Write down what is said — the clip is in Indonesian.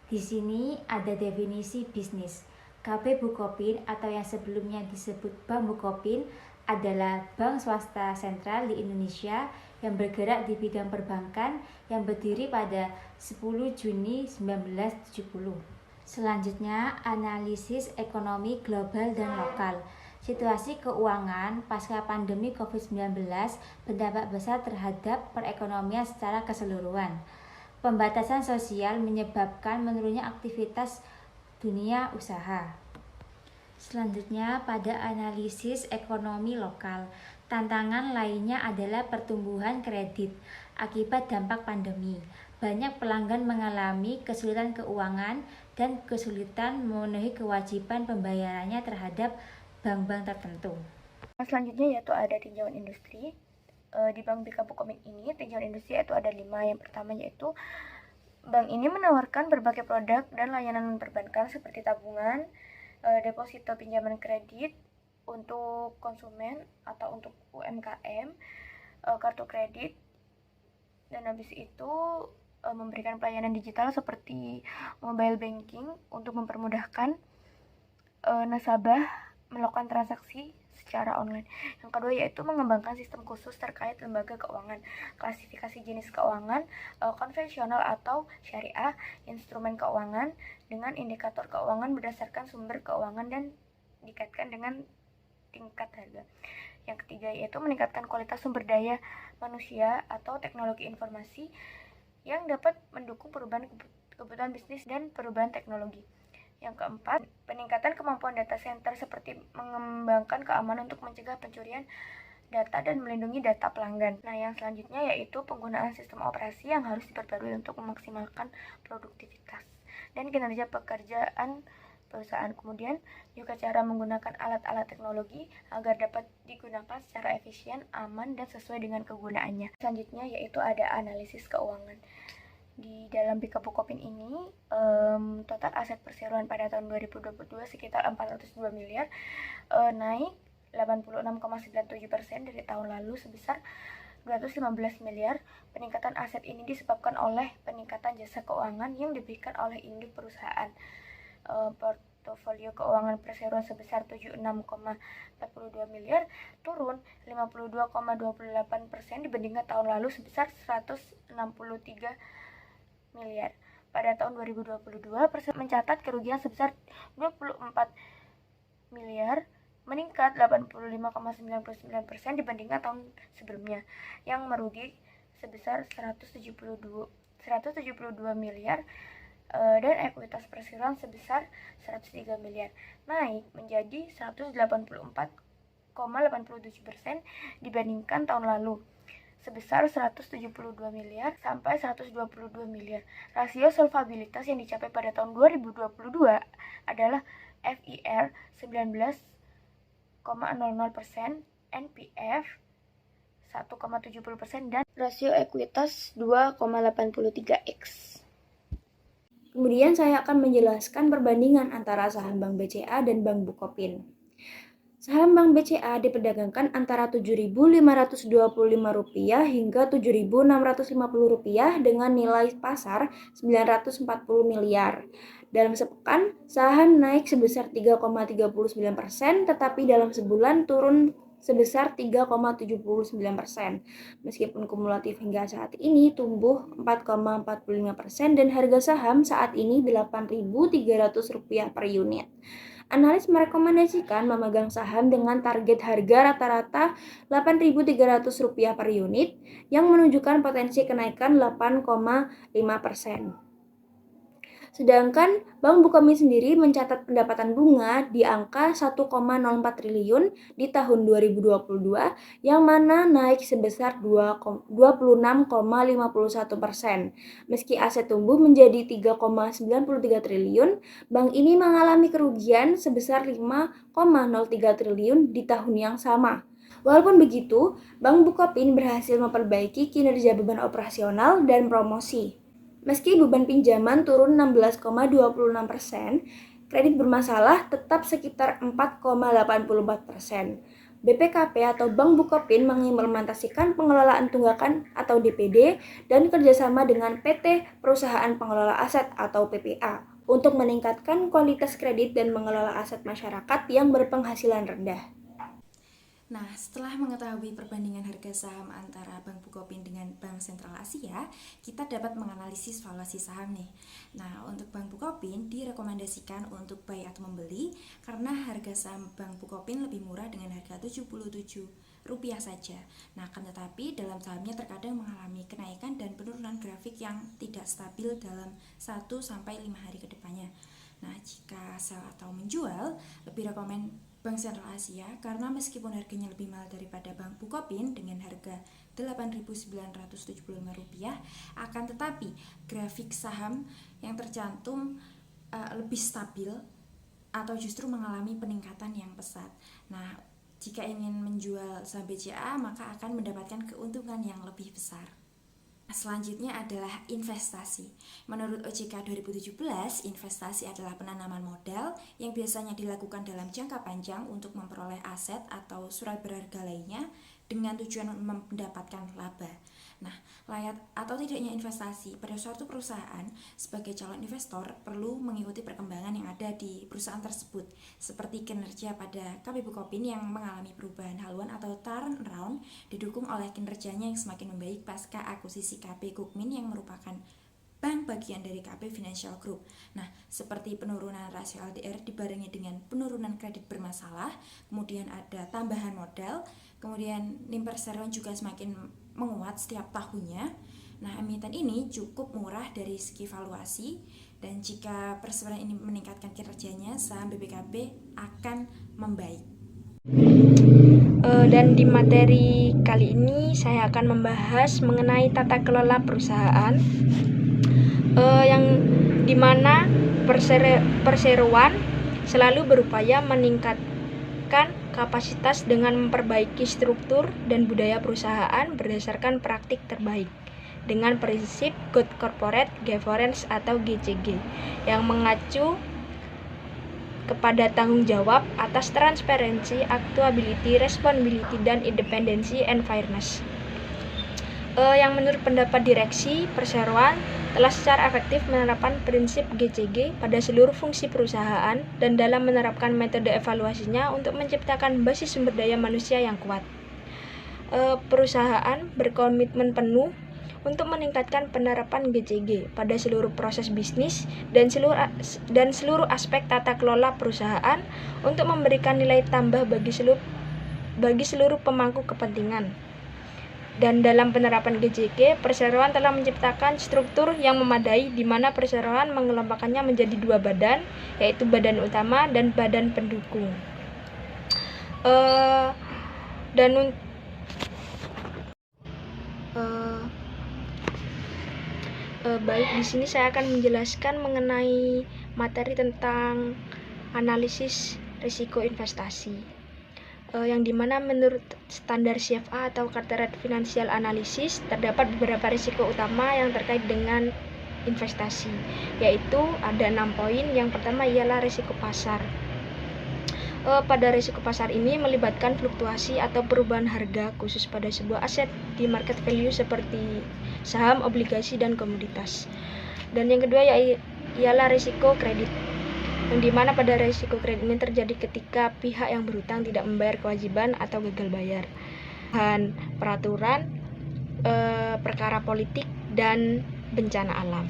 Di sini ada definisi bisnis. KB Bukopin atau yang sebelumnya disebut Bank Bukopin adalah bank swasta sentral di Indonesia yang bergerak di bidang perbankan yang berdiri pada 10 Juni 1970. Selanjutnya, analisis ekonomi global dan lokal. Situasi keuangan pasca pandemi COVID-19 berdampak besar terhadap perekonomian secara keseluruhan. Pembatasan sosial menyebabkan menurunnya aktivitas dunia usaha. Selanjutnya, pada analisis ekonomi lokal, tantangan lainnya adalah pertumbuhan kredit akibat dampak pandemi. Banyak pelanggan mengalami kesulitan keuangan dan kesulitan memenuhi kewajiban pembayarannya terhadap bank-bank tertentu. Selanjutnya yaitu ada tinjauan industri. Di Bank BK Bukopin ini tinjauan industri itu ada 5. Yang pertama yaitu bank ini menawarkan berbagai produk dan layanan perbankan seperti tabungan, deposito pinjaman kredit untuk konsumen atau untuk UMKM, kartu kredit, dan habis itu memberikan pelayanan digital seperti mobile banking untuk mempermudahkan nasabah melakukan transaksi secara online. Yang kedua yaitu mengembangkan sistem khusus terkait lembaga keuangan, klasifikasi jenis keuangan konvensional atau syariah, instrumen keuangan dengan indikator keuangan berdasarkan sumber keuangan dan dikaitkan dengan tingkat harga. Yang ketiga yaitu meningkatkan kualitas sumber daya manusia atau teknologi informasi yang dapat mendukung perubahan kebutuhan bisnis dan perubahan teknologi. Yang keempat, peningkatan kemampuan data center seperti mengembangkan keamanan untuk mencegah pencurian data dan melindungi data pelanggan. Nah, yang selanjutnya yaitu penggunaan sistem operasi yang harus diperbarui untuk memaksimalkan produktivitas dan kinerja pekerjaan perusahaan. Kemudian juga cara menggunakan alat-alat teknologi agar dapat digunakan secara efisien, aman, dan sesuai dengan kegunaannya. Selanjutnya yaitu ada analisis keuangan. Di dalam BK Bukopin ini, total aset perseroan pada tahun 2022 sekitar 402 miliar, naik 86,97% dari tahun lalu sebesar 215 miliar. Peningkatan aset ini disebabkan oleh peningkatan jasa keuangan yang diberikan oleh induk perusahaan. Portofolio keuangan perseroan sebesar 76,42 miliar turun 52,28% dibandingkan tahun lalu sebesar 163 miliar. Pada tahun 2022, mencatat kerugian sebesar 24 miliar, meningkat 85,99% dibandingkan tahun sebelumnya, yang merugi sebesar 172 miliar, dan ekuitas perseroan sebesar 103 miliar, naik menjadi 184,87% dibandingkan tahun lalu sebesar 172 miliar sampai 122 miliar. Rasio solvabilitas yang dicapai pada tahun 2022 adalah FIR 19,00%, NPF 1,70% dan rasio ekuitas 2,83x. Kemudian saya akan menjelaskan perbandingan antara saham Bank BCA dan Bank Bukopin. Saham Bank BCA diperdagangkan antara Rp7.525 hingga Rp7.650 dengan nilai pasar 940 miliar. Dalam sepekan, saham naik sebesar 3,39%, tetapi dalam sebulan turun sebesar 3,79%. Meskipun kumulatif hingga saat ini tumbuh 4,45% dan harga saham saat ini Rp8.300 per unit. Analis merekomendasikan memegang saham dengan target harga rata-rata Rp8.300 per unit yang menunjukkan potensi kenaikan 8,5%. Sedangkan Bank Bukopin sendiri mencatat pendapatan bunga di angka 1,04 triliun di tahun 2022 yang mana naik sebesar 26,51%. Meski aset tumbuh menjadi 3,93 triliun, bank ini mengalami kerugian sebesar 5,03 triliun di tahun yang sama. Walaupun begitu, Bank Bukopin berhasil memperbaiki kinerja beban operasional dan promosi. Meski beban pinjaman turun 16,26%, kredit bermasalah tetap sekitar 4,84%. BPKP atau Bank Bukopin mengimplementasikan pengelolaan tunggakan atau DPD dan kerjasama dengan PT Perusahaan Pengelola Aset atau PPA untuk meningkatkan kualitas kredit dan mengelola aset masyarakat yang berpenghasilan rendah. Nah, setelah mengetahui perbandingan harga saham antara Bank Bukopin dengan Bank Sentral Asia, kita dapat menganalisis valuasi saham nih. Nah, untuk Bank Bukopin direkomendasikan untuk buy atau membeli karena harga saham Bank Bukopin lebih murah dengan harga Rp77 saja. Nah, akan tetapi dalam sahamnya terkadang mengalami kenaikan dan penurunan grafik yang tidak stabil dalam 1-5 hari ke depannya. Nah, jika sell atau menjual, lebih rekomen Bank Sentral Asia karena meskipun harganya lebih mahal daripada Bank Bukopin dengan harga Rp8.975, akan tetapi grafik saham yang tercantum lebih stabil atau justru mengalami peningkatan yang pesat. Nah, jika ingin menjual saham BCA maka akan mendapatkan keuntungan yang lebih besar. Selanjutnya adalah investasi. Menurut OJK 2017, investasi adalah penanaman modal yang biasanya dilakukan dalam jangka panjang untuk memperoleh aset atau surat berharga lainnya dengan tujuan mendapatkan laba. Nah, layak atau tidaknya investasi pada suatu perusahaan sebagai calon investor perlu mengikuti perkembangan yang ada di perusahaan tersebut, seperti kinerja pada KB Bukopin yang mengalami perubahan haluan atau turnaround didukung oleh kinerjanya yang semakin membaik pasca akuisisi KB Kukmin yang merupakan bank bagian dari KB Financial Group. Nah, seperti penurunan rasio LDR dibarengi dengan penurunan kredit bermasalah, kemudian ada tambahan modal, kemudian NIM perseroan juga semakin menguat setiap tahunnya. Nah, emiten ini cukup murah dari segi valuasi dan jika perseroan ini meningkatkan kinerjanya, saham BBKB akan membaik. Dan di materi kali ini saya akan membahas mengenai tata kelola perusahaan yang dimana perseroan selalu berupaya meningkatkan kapasitas dengan memperbaiki struktur dan budaya perusahaan berdasarkan praktik terbaik dengan prinsip Good Corporate Governance atau GCG yang mengacu kepada tanggung jawab atas transparansi, accountability, responsibility, dan independensi and fairness. Yang menurut pendapat direksi perseroan telah secara efektif menerapkan prinsip GCG pada seluruh fungsi perusahaan dan dalam menerapkan metode evaluasinya untuk menciptakan basis sumber daya manusia yang kuat. Perusahaan berkomitmen penuh untuk meningkatkan penerapan GCG pada seluruh proses bisnis dan seluruh aspek tata kelola perusahaan untuk memberikan nilai tambah bagi seluruh pemangku kepentingan. Dan dalam penerapan GCG, perseroan telah menciptakan struktur yang memadai di mana perseroan mengelompokkannya menjadi 2 badan, yaitu badan utama dan badan pendukung. Baik, di sini saya akan menjelaskan mengenai materi tentang analisis risiko investasi. Yang dimana menurut standar CFA atau Chartered Financial Analysis terdapat beberapa risiko utama yang terkait dengan investasi, yaitu ada 6 poin. Yang pertama ialah risiko pasar. Pada risiko pasar ini melibatkan fluktuasi atau perubahan harga khusus pada sebuah aset di market value seperti saham, obligasi, dan komoditas. Dan yang kedua ialah risiko kredit, yang dimana pada risiko kredit ini terjadi ketika pihak yang berhutang tidak membayar kewajiban atau gagal bayar, dan peraturan, perkara politik, dan bencana alam.